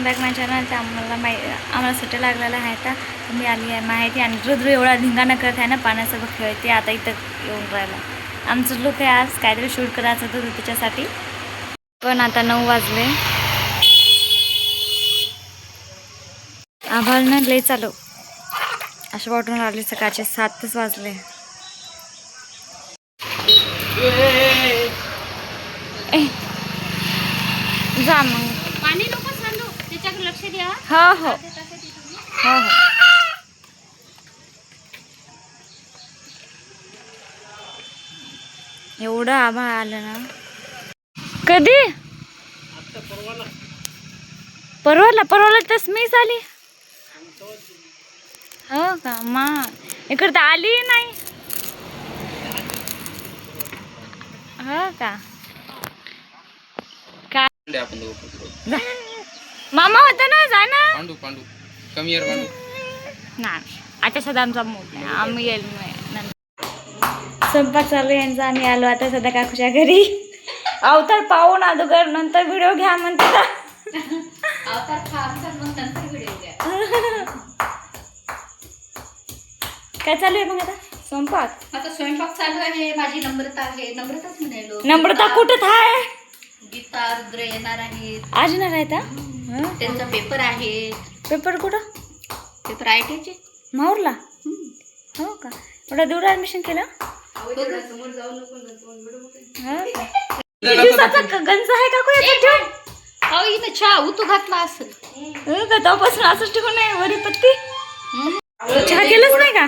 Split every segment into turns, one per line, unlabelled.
Back माय channel. तर आम्हाला सुट्ट्या लागलेला आहे. तर मी आली आहे माहिती आणि रुद्र एवढा धिंगाणा करत आहे ना पाण्यासोबत खेळते. आता इथं येऊन राहिला. आमचं लोक आहे आज काहीतरी शूट करायचं होतं त्याच्यासाठी. पण आता 9 वाजले. आभाळनं लई चालू असं वाटून राहिले. सकाळचे 7च वाजले. जा मग
पाणी नको सांडू, त्याच्याकडे लक्ष द्या.
हो हो हो हो. एवढं आभाळ आलं ना. कधी परवाला तस मी झाली. हो का मा इकडे तर आली नाही. हो का काय मामा होता ना जा ना.
पांडू कमी यार पांडू
ना आता सध्या आमचा मूड नाही. आम्ही येईल स्वयंपाक चालू यांचा. आम्ही आलो आता सध्या काकूच्या घरी. अवतार पाहून अगोदर नंतर व्हिडिओ घ्या म्हणते का.
अवतार खामचा मग नंतर व्हिडिओ घ्या.
काय चालू आहे मग आता स्वयंपाक.
आता स्वयंपाक चालू आहे. माझी नम्रता आहे. नम्रताच म्हणायलो.
नम्रता कुठं आहे.
गीता रुद्र येणार आहेत.
आज येणार आहे का.
त्यांचा पेपर आहे.
पेपर कुठं.
पेपर ITचे
माहूरला. हो का एवढा दूर ऍडमिशन केलं.
समोर जाऊ नको.
दिवसाचा गंज आहे का कोण ठेवून.
अहो इथं चहा उतू घातला असेल
का तेव्हापासून असंच ठेवून नाही वरी पत्ती. चहा केलंच नाही का.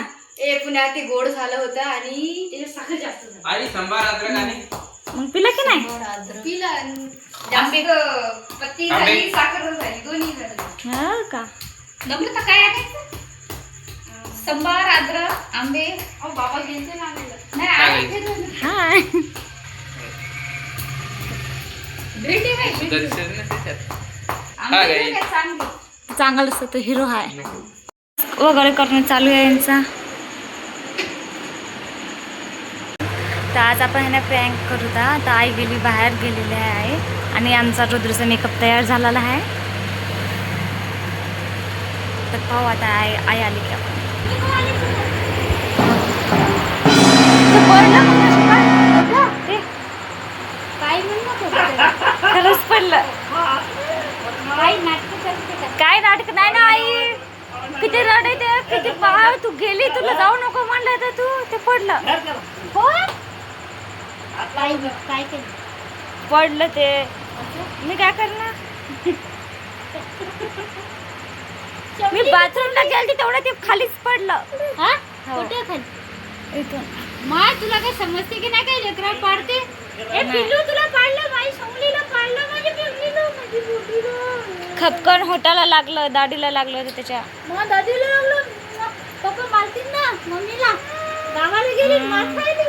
पुण्यात ते गोड झालं होतं आणि त्याच्यात साखर जास्त झाली.
आई संभार अद्रक आणि
मग पिला की नाही.
पिला जास्त पत्ती झाली साखर झाली दोन्ही झाली.
हो का
नम्रता काय आणायचं. संभार अद्रक आंबे. अहो बाबा गेलते ना नाही
हाय
भेटे काय चांगली
चांगलं असतं तो हिरो आहे. वगैरे करणं चालू आहे यांचा. तर आज आपण यांना प्रँक करू. तर आई गेली बाहेर गेलेली आहे आणि आमचा रुद्रचा मेकअप तयार झालेला आहे. तर पाहू आता आई आली की आपण.
काय म्हणतो
खरंच पडलं.
काय नाटक करते
काय नाटक नाही ना आई. किती रडायचे किती पाहा. तू गेली तुला जाऊ नको म्हणलं तर तू ते पडलं.
हो काय काय केलं
पडलं ते. मी काय करणार. मी बाथरूमला गेलती तेवढं ते खालीच पडलं.
हा
हो.
कुठे खाली
इथून.
माय तुला काय समजते की नाही काय लेकरा पाडते. ए पिल्लू तुला पाडलं माई सोंगलीला पाडलं माझ्या पिल्लीला माझी बोटीला.
खपकन होटाला लागलं दाढीला लागलं होतं त्याच्या.
मग दादीला लागलं. पप्पा मारतील ना मम्मीला. गावाला गेली मार खायली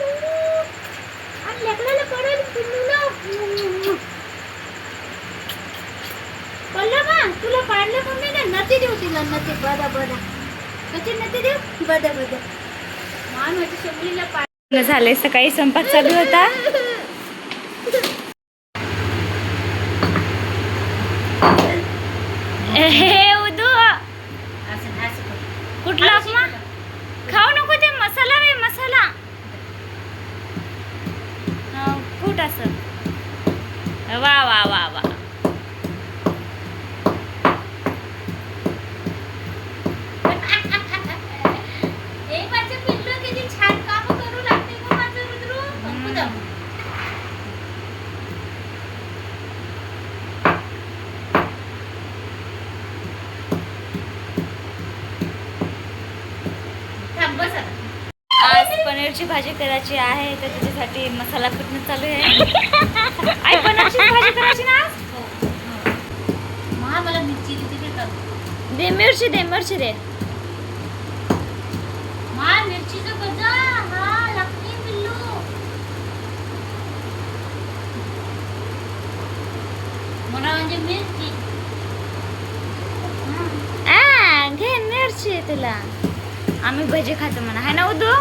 आणि लेकराला पडेल पिल्लूला. पडलं का तुला पाडलं मम्मीने. नती देऊ तिला नती बदा कशी नती देऊ बदा मान माझ्या शबरीला पाड
झाले. सकाळी स्वयंपाक चालू होता. हे उदू कुठला उपमा खाऊ नको. ते मसाला वे मसाला कुठ असं. वा वा वा वा. आज पनीरची भाजी करायची आहे. तर त्याच्यासाठी मसाला कुटणं चालू आहे. आई पनीरची भाजी करायची ना आज.
मला मिरची
दे मिरची दे.
मा मिरचीचं गजा हा लागते पिल्लू. मला म्हणजे मिरची
घे मिरची तुला. आम्ही भजी खातो म्हणा हाय ना उदू.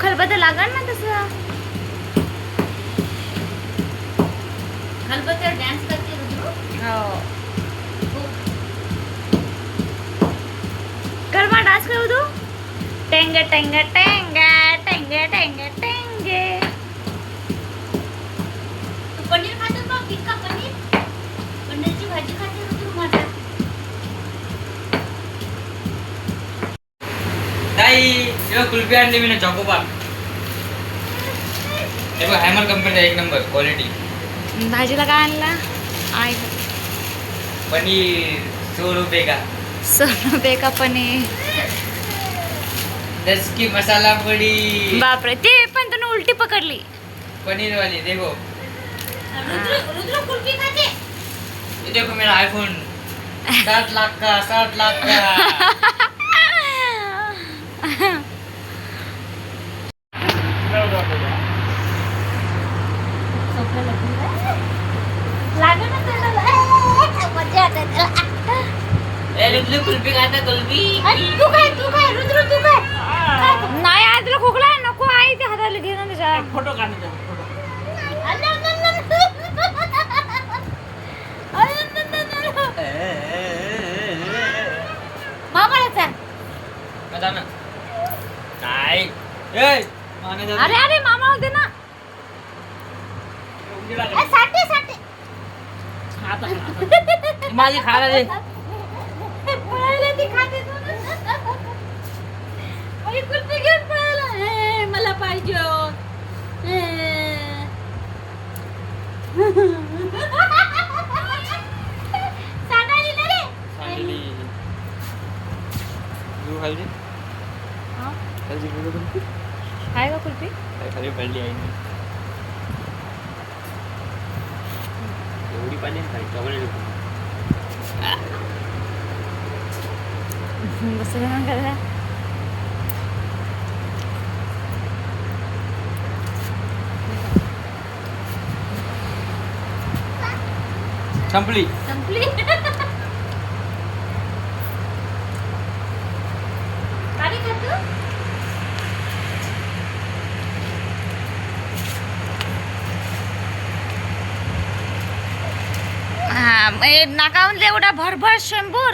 खलबत्ता लागल ना तसं.
खलबत्त्यावर डान्स करते रुद्रू.
हो
हो.
कर मग डान्स करू तू. टेंग टेंग टेंग टेंग टेंग टेंग.
तू पनीर खातो का? टिक्का पनीर. पनीरची भाजी खाते रुद्रू माझा.
ताई तेव्हा कुल्फी आणली मी ना चॉकोबार. हे बघ हॅमर कंपनीचा 1 नंबर क्वालिटी.
भाजीला काय आणला? आई
पनीर 100 रुपये का.
100 रुपये का पनीर.
10 की मसाला पड़ी.
बापरे, ते पण त्यानं उलटी पकडली.
पनीर वाली देखो.
रुद्रू रुद्रू कुल्फी खाते.
ये देखो मेरा आईफोन 7 लाख का 7 लाख का.
लागलं ना तोंडाला. मजा येते.
ए रुद्र कुल्फी खाता कुल्फी.
तू काय रुद्रू तू काय.
नाही आज तुला खोकला आहे, नको आई ते हाताला घेऊन त्याच्या.
फोटो काढतो.
मामाला सांग.
आता ना. नाही. ए माने जा.
अरे अरे मामा होते ना.
साठे
माझी खायला दे.
पळायला ती खाते तू. आई कुल्फी घेऊन पळायला. मला पाहिजे. सांगायली ना रे.
सांगली. तू खाली.
हा?
खाली गेलो कुल्फी.
काय का कुल्फी?
खाली पडली आहे. एवढी पाणी खाली चॉकलेट.
बसलं मग करा.
संपली.
संपली. काय करतो?
हा नाकावून एवढा भरभर शेंबूर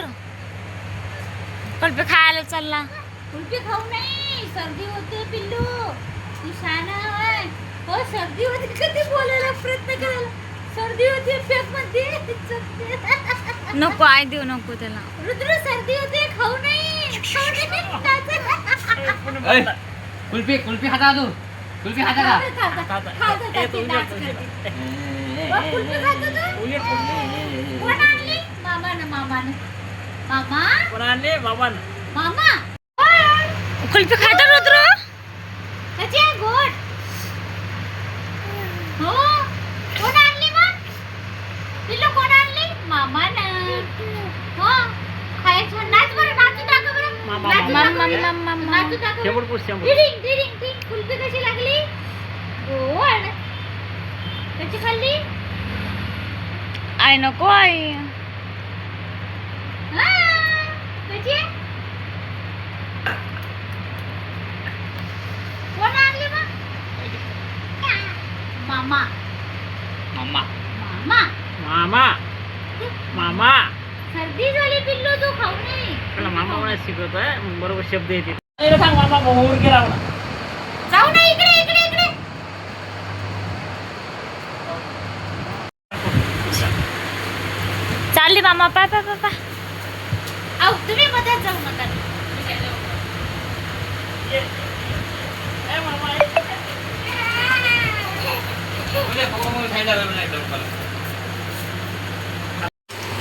कुल्फी खायला चालला.
कुल्फी खाऊ नाही. सर्दी होते पिल्लू. तू शाना आहे. हो सर्दी होती. कधी बोलायला प्रयत्न करायला. सर्दी होती पेट मध्ये.
नको आई देऊ नको त्याला.
रुद्र सर्दी होते. खाऊ नाही.
कुल्फी कुल्फी खाता तू. कुल्फी खाता का.
कुल्फी खातो तू. कोण आणली? मामानं. मामा
कुल्फी खाता रुद्र.
कशी आहे गोड. हो कोण आणली मग. पिल्लू कोण आणली. मामानं. हो खायचं. नाच बरं. नाचू टाका बरं. नाचू टाका. डिडिंग. कुल्फी कशी लागली. गोड. कशी खाल्ली.
आई नको आई.
हा, कशी आहे. कोण आणली मग. मामा. सर्दी झाली पिल्लू. तू खाऊ नाही.
मामा शिकवतोय बरोबर शब्द येते.
जाऊ ना इकडे.
चालली मामा. पाय
आऊ तुम्ही मध्यात जाऊ नका.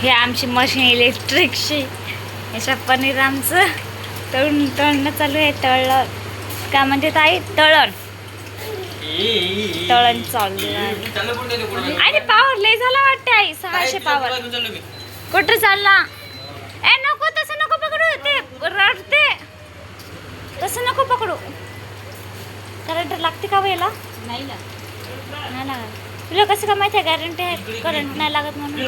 हे आमची मशीन इलेक्ट्रिकची. याच्या पनीर आमचं तळणं चालू आहे. तळण काय म्हणते ताई. तळण चालू आहे. आणि पावर लय झाला वाटते आई. 600 पावर. कुठं चालला. ए नको तसं नको पकडू. ते रडते. तसं नको पकडू. करंट लागते का वेळेला.
नाही ना.
नाही लागत. तुला कसं का माहिती आहे गॅरंटी आहे करंट नाही लागत म्हणून.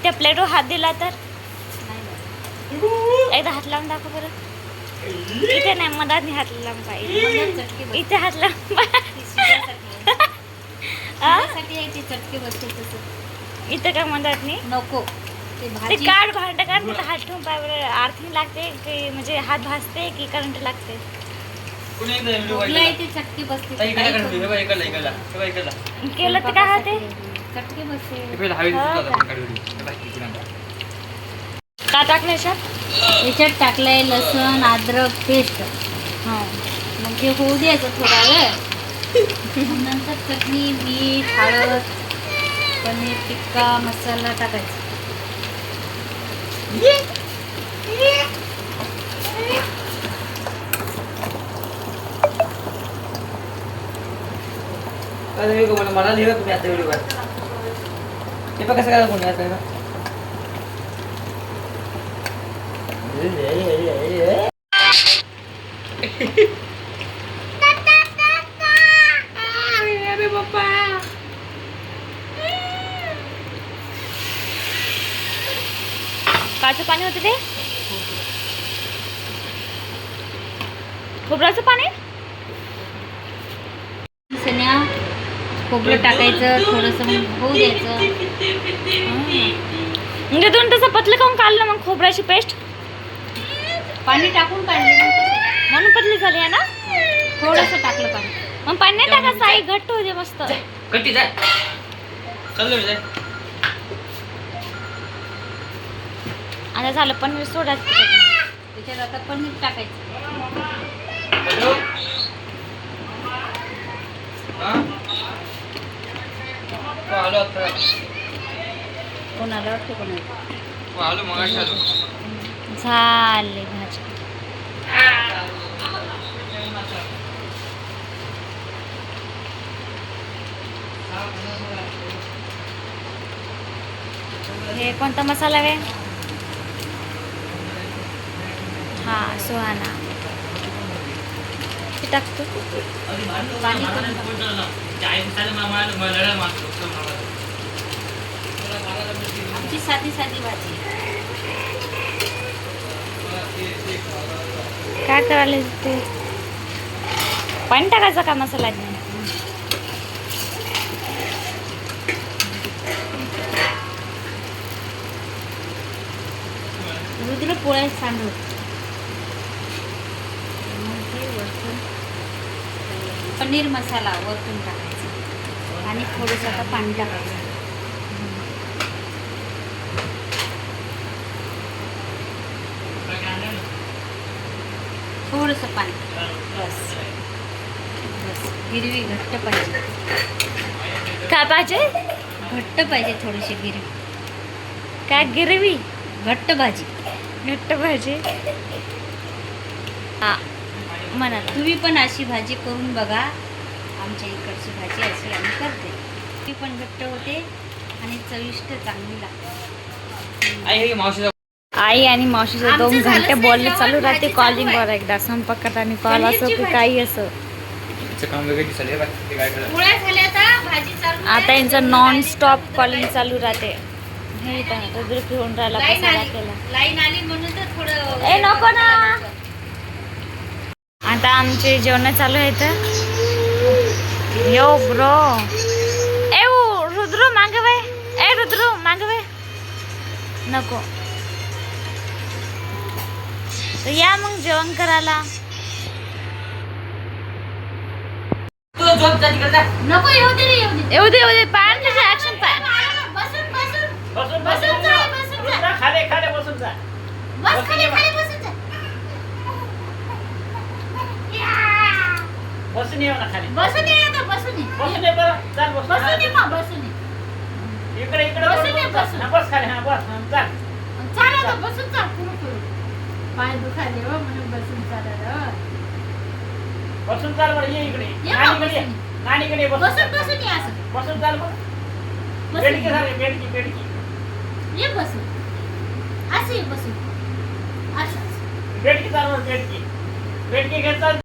त्या प्लेटवर हात दिला तर. एकदा हात लावून दाखव बरं. इथे नाही मधात हात लावून पाहिजे. इथे हात लावून
त्यासाठी आहे ते चटके बसते तसं.
इथं काय म्हणतात नाही
नको ते
ते
भाजी
काढ भांड काढ मला हात ठेवून पाय आर्थिंग लागते की म्हणजे हात भाजते की करंट लागते.
कुणी एकदा व्हिडिओ
भोगला
काढला.
आहे ते चटके बसते.
ताई इकडे
काही
काढ
करू
व्हिडिओ. हे बघ,
नको.
इकडला, इकडला. हे बघ, इकडला.
केलं तर काय होते
चटके बसते.
हे पहिलं हवेत
हो
सुद्धा
का?
आपण काढ व्हिडिओ. हे बघ, इकडे आणा.
का टाकलं याच्यात?
याच्यात टाकलंय लसण अद्रक पेस्ट.
हो
मग ते होऊ द्यायचं थोडा वेळ. मग नंतर चटणी मीठ हळद पनीर टिक्का मसाला टाकायचा.
अरे हे बघ, मला लिहा तुम्ही आता व्हिडिओ काढ. हे बघ कसं काय कोणी आता ना. अरे बाप्पा.
काचं पाणी होतं ते खोबऱ्याचं पाणी.
सन्या खोबरं टाकायचं थोडंसं मग होऊ द्यायचं.
म्हणजे दोन तसं पतलं काऊन काढलं मग खोबऱ्याची पेस्ट
पाणी टाकून काढले मग तसं.
म्हणून पतली झाली आहे ना.
थोडंसं टाकलं पाणी.
मग पाणी नाही टाकायचं आई घट्ट होते मस्त.
कटी जाय. चाललो मी जाय.
आता झालं पनीर सोडायचं
त्याच्यात आता पनीर टाकायचं.
हॅलो. हा? हो, आलो आता.
कोणाला वाटतं कोणाला.
हो, आलो मगाशी आलो.
झाले भाजी. हे कोणता मसाला आहे? हा सुहाना ते टाकतो.
आमची साधी साधी भाजी.
काय करायला ते पाणी टाकायचं का मसाला?
रुद्र पोळ्या सांडू. पनीर मसाला वरतून टाकायचा आणि थोडंसं आता पाणी टाकायचं. थोडंसं पाणी बस बस. गिरवी घट्ट पाहिजे.
काय पाहिजे?
घट्ट पाहिजे थोडीशी गिरवी.
काय गिरवी?
घट्ट भाजी.
घट्ट भाजी. हा म्हणा
तुम्ही पण अशी भाजी करून बघा. आमच्या इकडची भाजी अशी आम्ही करते. ती पण घट्ट होते आणि चविष्ट चांगली लागते.
आई हे मावशीचा
आई आणि मावशीचे
आमचं
2
झालंच
घंटे
नाही,
बोलणे
जेवण
चालू राहते
भाजी चालू
कॉलिंगवर.
आहे.
एकदा संपर्क करताना कॉल असो
पनीरची
की
भाजी.
काही असो.
काम वगैरे दिसलं हे बघ, ते काय करत.
पोळ्या झाल्या आता भाजी चालू आहे.
आता यांचं नॉन स्टॉप कॉलिंग चालू राहते. हे रुद्र फिरून राहिला
लाईन
पसारा
आली
केला.
लाईन आली म्हणून तर थोडं
ए, नको ना. आता आमचे जेवण चालू आहेत. यो ब्रो. ए रुद्र मागे वय. ए रुद्र मागे वय. नको तर या मग जेवण करायला.
तुला झोप जा तिकडे जा.
नको येऊ दे रे, येऊ दे.
येऊ दे पाय त्याचे ऍक्शन पाय.
बसून बसून
बसून
बसून जा, बसून जा.
खाले खाले बसून जा.
बस खाली खाली बसून जा.
बसून येऊ ना खाली.
बसून ये आता, बसून ये.
बसून ये बरं. चाल बसून.
बसून ये मग, बसून ये.
इकडे इकडे
बसून ये,
बसून
बसून.
हा, बस खाली. हा बस. हा, चाल.
चाल आता, बसून चाल. पुढं पुढं. पाय दुखायले हो म्हणून बसून चालायला हो.
बसून चाल बरं. ये इकडे.
ये
नानीकडे ये.
बसून.
नानीकडे ये, बसून
बसून
चाल.
बसून ये असं.
बसून चाल बरं.
बसून
बेडकी
ये.
सारखी, बेडकी बेडकी.
ये बसून. असं ये बसून. असं असं.
बेडकी चाल बरं, बेडकी. बेडकी घेत चाल.